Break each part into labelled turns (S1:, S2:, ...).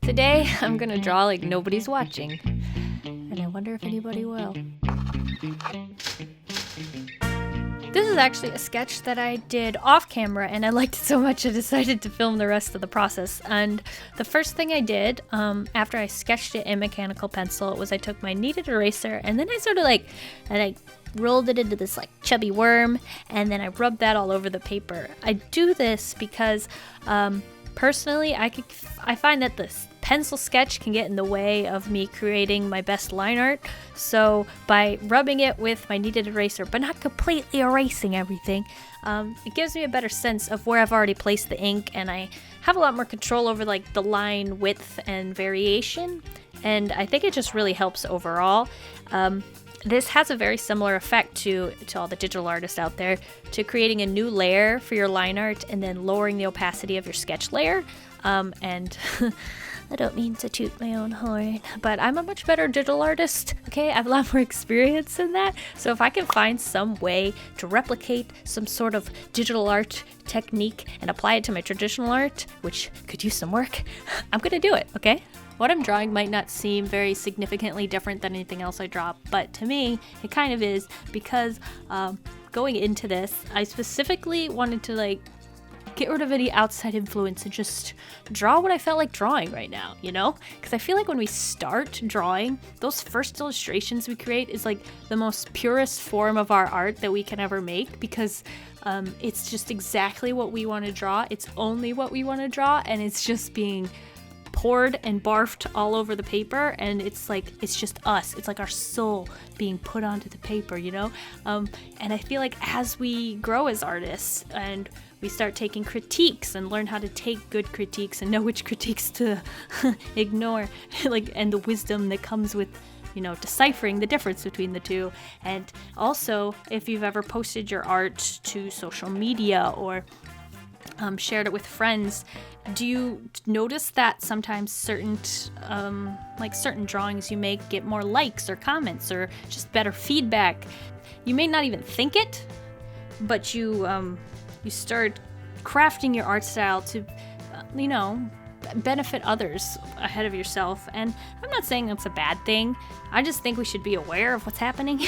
S1: Today, I'm gonna draw like nobody's watching, and I wonder if anybody will. This is actually a sketch that I did off camera, and I liked it so much I decided to film the rest of the process. And the first thing I did after I sketched it in mechanical pencil was I took my kneaded eraser, and then I sort of I rolled it into this like chubby worm, and then I rubbed that all over the paper. I do this because personally I find that this pencil sketch can get in the way of me creating my best line art. So by rubbing it with my kneaded eraser, but not completely erasing everything, it gives me a better sense of where I've already placed the ink, and I have a lot more control over like the line width and variation, and I think it just really helps overall. This has a very similar effect to all the digital artists out there, to creating a new layer for your line art and then lowering the opacity of your sketch layer. And I don't mean to toot my own horn, but I'm a much better digital artist, okay? I have a lot more experience in that. So if I can find some way to replicate some sort of digital art technique and apply it to my traditional art, which could use some work, I'm gonna do it, okay? What I'm drawing might not seem very significantly different than anything else I draw, but to me, it kind of is, because going into this, I specifically wanted to get rid of any outside influence and just draw what I felt like drawing right now, you know? Because I feel like when we start drawing, those first illustrations we create is like the most purest form of our art that we can ever make, because it's just exactly what we want to draw. It's only what we want to draw, and it's just being poured and barfed all over the paper, and it's just us. It's like our soul being put onto the paper, you know? And I feel like as we grow as artists and we start taking critiques and learn how to take good critiques and know which critiques to ignore, and the wisdom that comes with, you know, deciphering the difference between the two. And also, if you've ever posted your art to social media or shared it with friends, do you notice that sometimes certain drawings you make get more likes or comments or just better feedback? You may not even think it, but you start crafting your art style to, benefit others ahead of yourself. And I'm not saying that's a bad thing. I just think we should be aware of what's happening.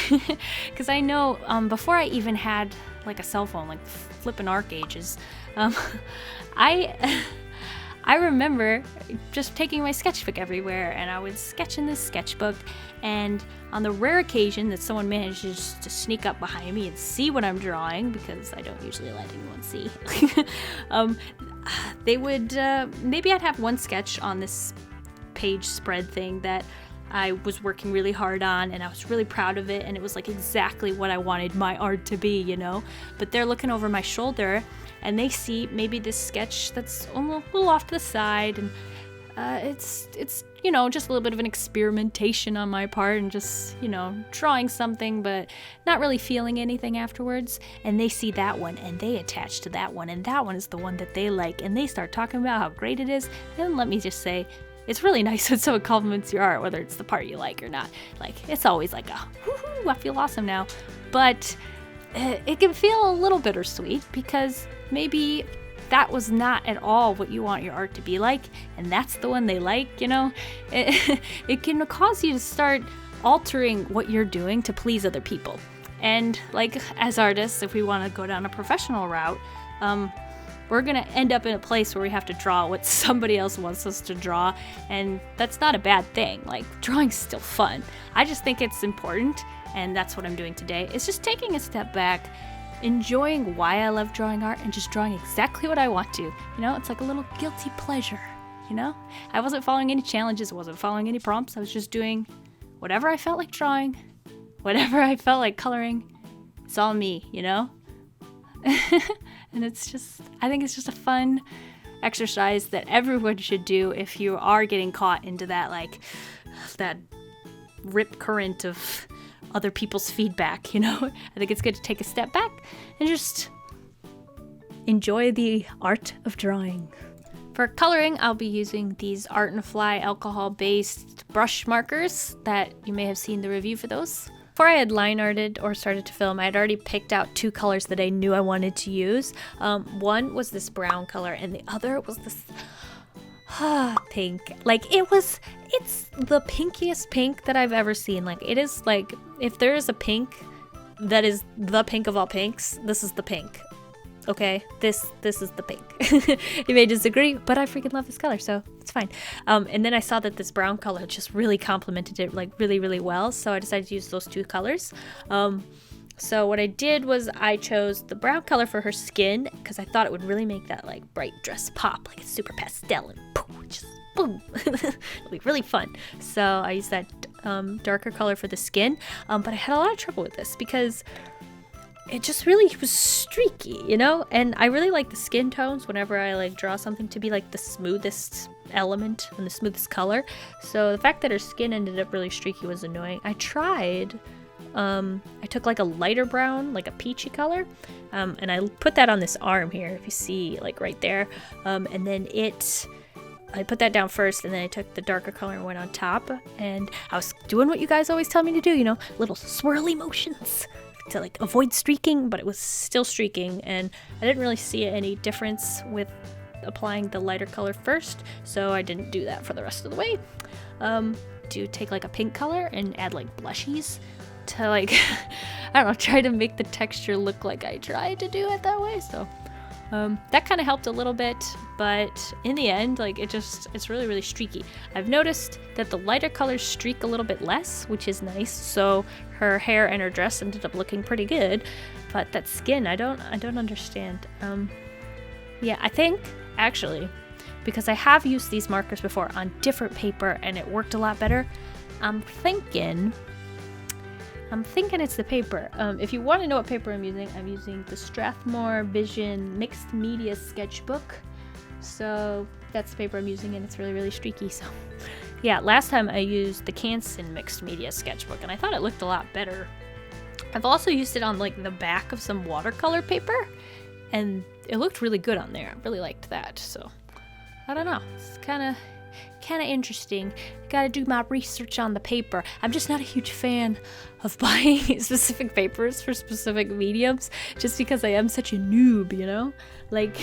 S1: Because I know before I even had like a cell phone, like flippin' arc ages, I remember just taking my sketchbook everywhere, and I would sketch in this sketchbook, and on the rare occasion that someone manages to sneak up behind me and see what I'm drawing, because I don't usually let anyone see, they would, maybe I'd have one sketch on this page spread thing that I was working really hard on, and I was really proud of it, and it was like exactly what I wanted my art to be, you know? But they're looking over my shoulder, and they see maybe this sketch that's a little off to the side, and it's just a little bit of an experimentation on my part, and just, drawing something but not really feeling anything afterwards. And they see that one, and they attach to that one, and that one is the one that they like, and they start talking about how great it is. And let me just say, it's really nice when someone compliments your art, whether it's the part you like or not. It's always like a, woohoo, I feel awesome now. But it can feel a little bittersweet, because maybe that was not at all what you want your art to be like, and that's the one they like, you know? It can cause you to start altering what you're doing to please other people. And as artists, if we want to go down a professional route, we're gonna end up in a place where we have to draw what somebody else wants us to draw, and that's not a bad thing. Drawing's still fun. I just think it's important, and that's what I'm doing today. It's just taking a step back, enjoying why I love drawing art, and just drawing exactly what I want to. It's like a little guilty pleasure, I wasn't following any challenges, wasn't following any prompts. I was just doing whatever I felt like drawing, whatever I felt like coloring. It's all me, And I think it's just a fun exercise that everyone should do if you are getting caught into that rip current of other people's feedback, I think it's good to take a step back and just enjoy the art of drawing. For coloring, I'll be using these Art and Fly alcohol-based brush markers that you may have seen the review for those. Before I had line arted or started to film, I had already picked out two colors that I knew I wanted to use. One was this brown color, and the other was this Pink. Like it's the pinkiest pink that I've ever seen. Like it is like, if there is a pink that is the pink of all pinks, this is the pink. Okay, this is the pink. You may disagree, but I freaking love this color, so it's fine. And then I saw that this brown color just really complemented it like really, really well, so I decided to use those two colors. So what I did was I chose the brown color for her skin because I thought it would really make that like bright dress pop, like it's super pastel and boom, just boom. It'll be really fun. So I used that darker color for the skin, but I had a lot of trouble with this because it just really was streaky, you know? And I really like the skin tones whenever I like draw something to be like the smoothest element and the smoothest color. So the fact that her skin ended up really streaky was annoying. I tried, I took like a lighter brown, like a peachy color, and I put that on this arm here, if you see like right there. And then I put that down first, and then I took the darker color and went on top. And I was doing what you guys always tell me to do, you know, little swirly motions to like avoid streaking, but it was still streaking, and I didn't really see any difference with applying the lighter color first, so I didn't do that for the rest of the way. To take like a pink color and add like blushies to like I don't know, try to make the texture look like I tried to do it that way. So that kind of helped a little bit, but in the end, like it's really, really streaky. I've noticed that the lighter colors streak a little bit less, which is nice. So her hair and her dress ended up looking pretty good, but that skin, I don't understand. Yeah, I think actually, because I have used these markers before on different paper and it worked a lot better, I'm thinking it's the paper. If you want to know what paper I'm using the Strathmore Vision Mixed Media Sketchbook. So that's the paper I'm using, and it's really, really streaky. So yeah, last time I used the Canson Mixed Media Sketchbook, and I thought it looked a lot better. I've also used it on like the back of some watercolor paper, and it looked really good on there. I really liked that. So I don't know. It's kind of interesting. Gotta do my research on the paper. I'm just not a huge fan of buying specific papers for specific mediums just because I am such a noob, you know? Like,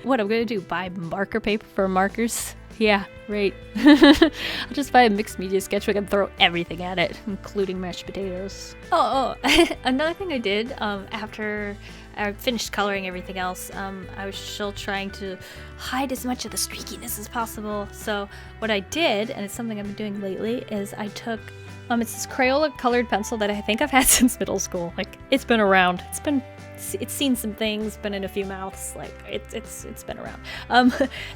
S1: what I'm gonna do, buy marker paper for markers? Yeah, right. I'll just buy a mixed media sketchbook and throw everything at it, including mashed potatoes. Oh, another thing I did after I finished coloring everything else, I was still trying to hide as much of the streakiness as possible. So what I did, and it's something I've been doing lately, is I took it's this Crayola colored pencil that I think I've had since middle school. Like, it's been around. It's seen some things, been in a few mouths. Like, it's been around.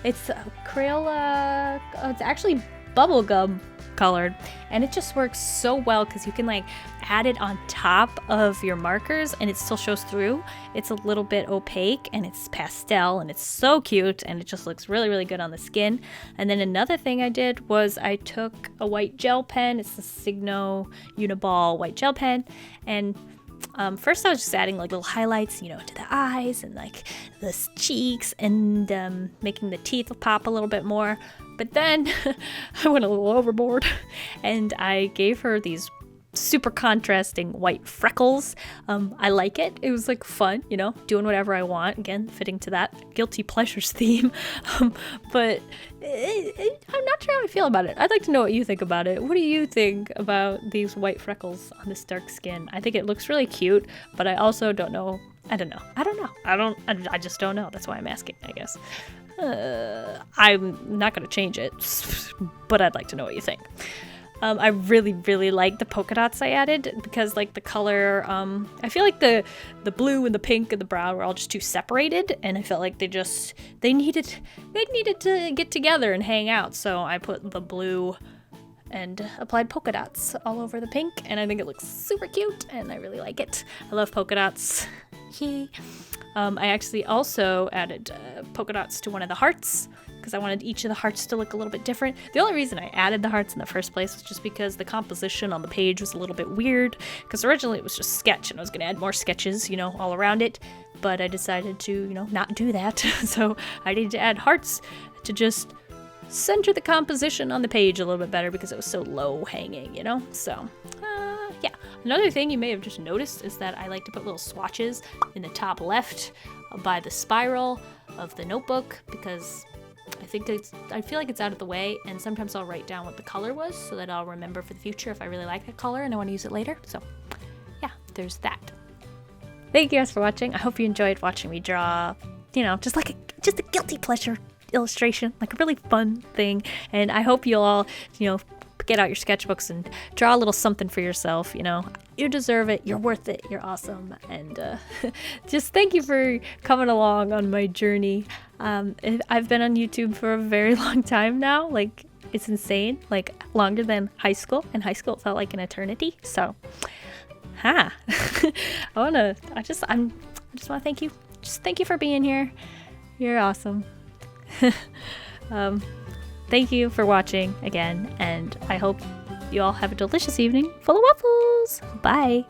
S1: It's Crayola. It's actually bubblegum colored, and it just works so well because you can like add it on top of your markers and it still shows through. It's a little bit opaque and it's pastel and it's so cute, and it just looks really, really good on the skin. And then another thing I did was I took a white gel pen. It's the Signo Uniball white gel pen, and first I was just adding like little highlights, you know, to the eyes and like the cheeks, and making the teeth pop a little bit more. But then I went a little overboard and I gave her these super contrasting white freckles. I like it. It was like fun, you know, doing whatever I want. Again, fitting to that guilty pleasures theme. But I'm not sure how I feel about it. I'd like to know what you think about it. What do you think about these white freckles on this dark skin? I think it looks really cute, but I also don't know. I just don't know. That's why I'm asking, I guess. I'm not going to change it, but I'd like to know what you think. I really, really like the polka dots I added because like the color, I feel like the blue and the pink and the brown were all just too separated, and I felt like they needed to get together and hang out. So I put the blue and applied polka dots all over the pink, and I think it looks super cute and I really like it. I love polka dots. I actually also added polka dots to one of the hearts because I wanted each of the hearts to look a little bit different. The only reason I added the hearts in the first place was just because the composition on the page was a little bit weird, because originally it was just sketch and I was going to add more sketches, you know, all around it, but I decided to, you know, not do that. So I needed to add hearts to just center the composition on the page a little bit better because it was so low hanging, you know? So yeah. Another thing you may have just noticed is that I like to put little swatches in the top left by the spiral of the notebook because I feel like it's out of the way, and sometimes I'll write down what the color was so that I'll remember for the future if I really like that color and I want to use it later. So yeah, there's that. Thank you guys for watching. I hope you enjoyed watching me draw, just a guilty pleasure illustration, like a really fun thing. And I hope you'll all, get out your sketchbooks and draw a little something for yourself. You deserve it. You're worth it. You're awesome. And just thank you for coming along on my journey. I've been on YouTube for a very long time now. Like, it's insane. Like, longer than high school. And high school felt like an eternity. So, I just want to thank you. Just thank you for being here. You're awesome. Thank you for watching again, and I hope you all have a delicious evening full of waffles. Bye.